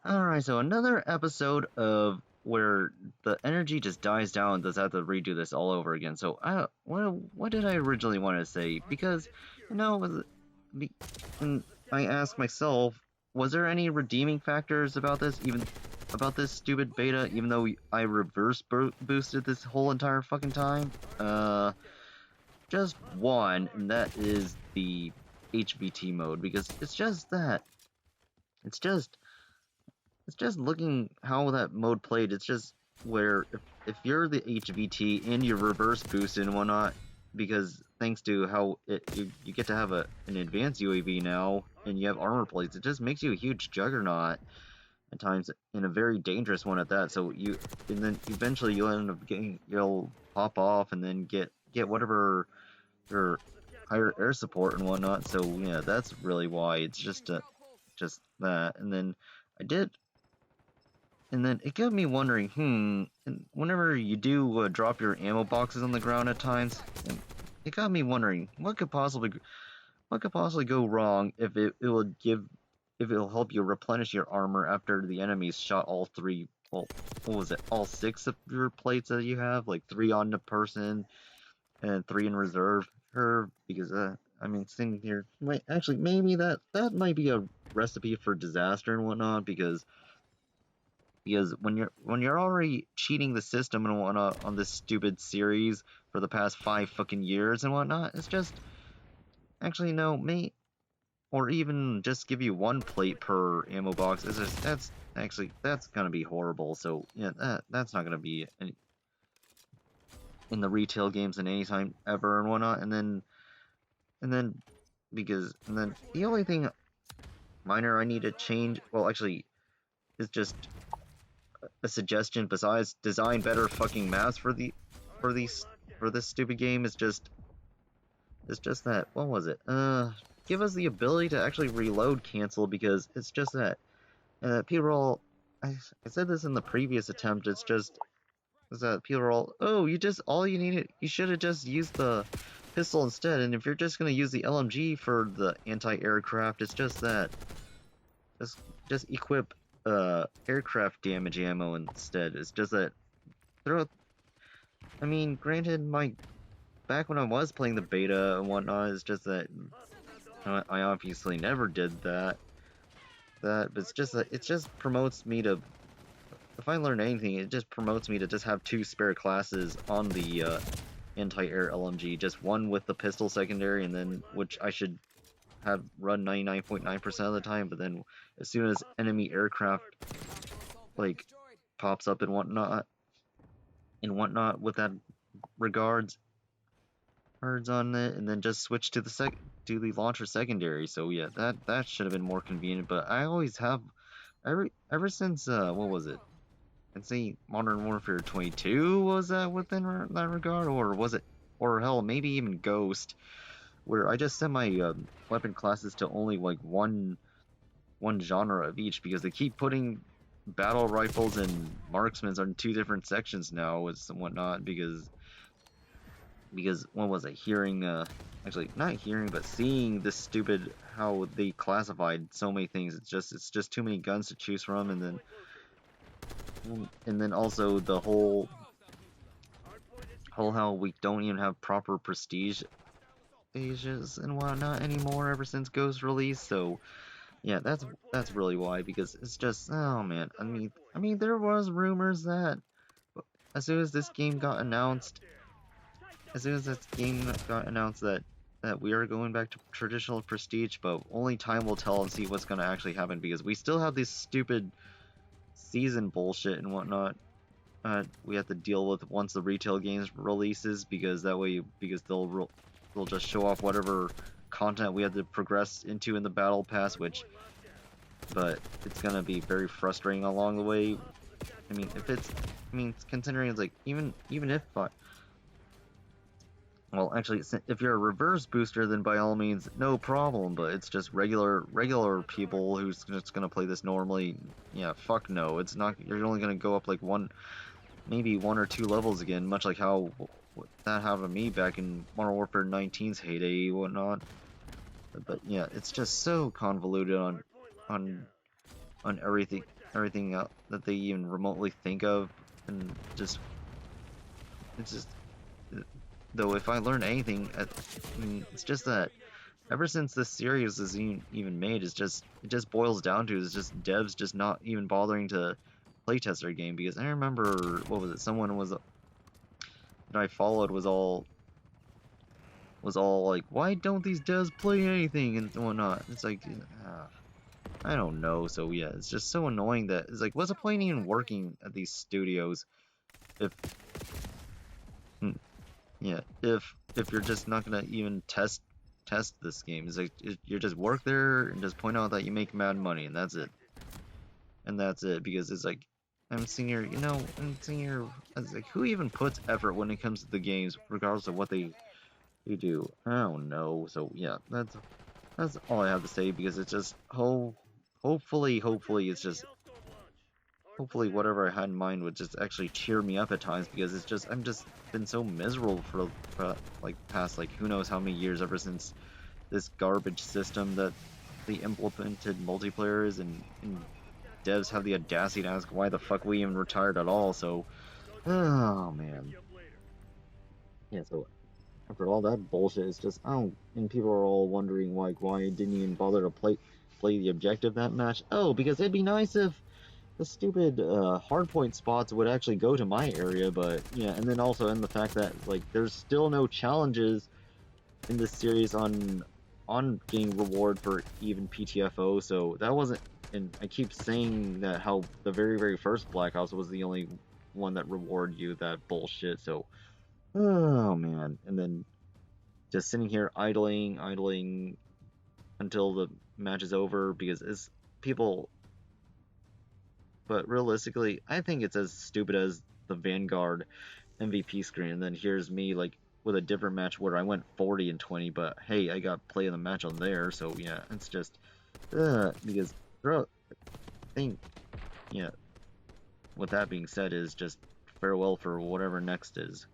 Alright, so another episode of where the energy just dies down and does have to redo this all over again. So, what did I originally want to say? Because, you know, and I asked myself, was there any redeeming factors about this, even about this stupid beta, even though I reverse boosted this whole entire fucking time? Just one, and that is the HVT mode, because it's just that. It's just looking how that mode played. It's just where if you're the HVT and you reverse boost and whatnot, because thanks to how you get to have an advanced UAV now and you have armor plates, it just makes you a huge juggernaut at times, and a very dangerous one at that. So and then eventually you'll end up you'll pop off and then get whatever your higher air support and whatnot. So yeah, that's really why it's just that. And then I did. And then it got me wondering, and whenever you do drop your ammo boxes on the ground at times, it got me wondering, what could possibly go wrong if if it'll help you replenish your armor after the enemies shot all three, well, what was it, all six of your plates that you have, like 3 on the person and 3 in reserve, because I mean, sitting here, actually, maybe that might be a recipe for disaster and whatnot, because when you're already cheating the system and whatnot on this stupid series for the past 5 fucking years and whatnot, it's just actually no me, or even just give you 1 plate per ammo box. It's just that's gonna be horrible. So yeah, that's not gonna be in the retail games in any time ever and whatnot. And then the only thing minor I need to change, well, actually, is just a suggestion besides design better fucking maps for this stupid game. It's just that, what was it? Give us the ability to actually reload cancel, because it's just that people are all, I said this in the previous attempt, it's just is that people are all, oh, you should have just used the pistol instead, and if you're just gonna use the LMG for the anti-aircraft, it's just that just equip aircraft damage ammo instead. It's just that I mean, granted, back when I was playing the beta and whatnot, it's just that I obviously never did that. But it's just that it just promotes me to, if I learn anything, it just promotes me to just have 2 spare classes on the anti-air LMG, just one with the pistol secondary, and then which I should have run 99.9% of the time. But then as soon as enemy aircraft like pops up and whatnot with that regards on it, and then just switch to the launcher secondary. So yeah, that should have been more convenient. But I always have ever since what was it? I'd say Modern Warfare 22 was that within that regard, or was it, or hell, maybe even Ghost, where I just set my weapon classes to only like one genre of each, because they keep putting battle rifles and marksmen on 2 different sections now and whatnot, because what was I hearing, actually not hearing, but seeing this stupid, how they classified so many things. It's just too many guns to choose from. And then also the whole how we don't even have proper prestige stages and whatnot anymore ever since Ghost release. So yeah, that's really why, because it's just, oh man, I mean there was rumors that as soon as this game got announced that we are going back to traditional prestige, but only time will tell and see what's going to actually happen, because we still have this stupid season bullshit and whatnot we have to deal with once the retail games releases, because they'll just show off whatever content we have to progress into in the battle pass, but it's gonna be very frustrating along the way. Considering it's like, even if well, actually, if you're a reverse booster, then by all means, no problem. But it's just regular people who's just gonna play this normally. Yeah, fuck no. It's not. You're only gonna go up like maybe 1 or 2 levels again, much like how that happened to me back in Modern Warfare 19's heyday and whatnot. But yeah, it's just so convoluted on everything. everything that they even remotely think of, and just it's just though if I learned anything, I mean, it's just that ever since this series is even made, it just boils down to is just devs just not even bothering to playtest their game because I remember what was it? Someone was that I followed was all like, why don't these devs play anything and whatnot? It's like, I don't know. So yeah, it's just so annoying that it's like, what's the point even working at these studios if, hmm, yeah, if you're just not gonna even test this game? It's like you just work there and just point out that you make mad money and that's it. And that's it because it's like I'm seeing here, I'm seeing here. It's like who even puts effort when it comes to the games, regardless of what they do. I don't know. So yeah, that's all I have to say because it's just hopefully it's just hopefully whatever I had in mind would just actually cheer me up at times because it's just I'm just been so miserable for like past like who knows how many years ever since this garbage system that they implemented multiplayer is and devs have the audacity to ask why the fuck we even retired at all. So oh man, yeah. So after all that bullshit, it's just I don't. And people are all wondering like why I didn't even bother to play the objective that match. Oh, because it'd be nice if the stupid hardpoint spots would actually go to my area. But yeah, and then also in the fact that like there's still no challenges in this series on getting reward for even PTFO. So that wasn't. And I keep saying that how the very first Black Ops was the only one that rewarded you that bullshit. So oh man, and then just sitting here idling until the match is over because it's people. But realistically, I think it's as stupid as the Vanguard MVP screen. And then here's me like with a different match where I went 40 and 20, but hey, I got play of the match on there. So yeah, it's just because throughout. I think yeah. With that being said, is just farewell for whatever next is.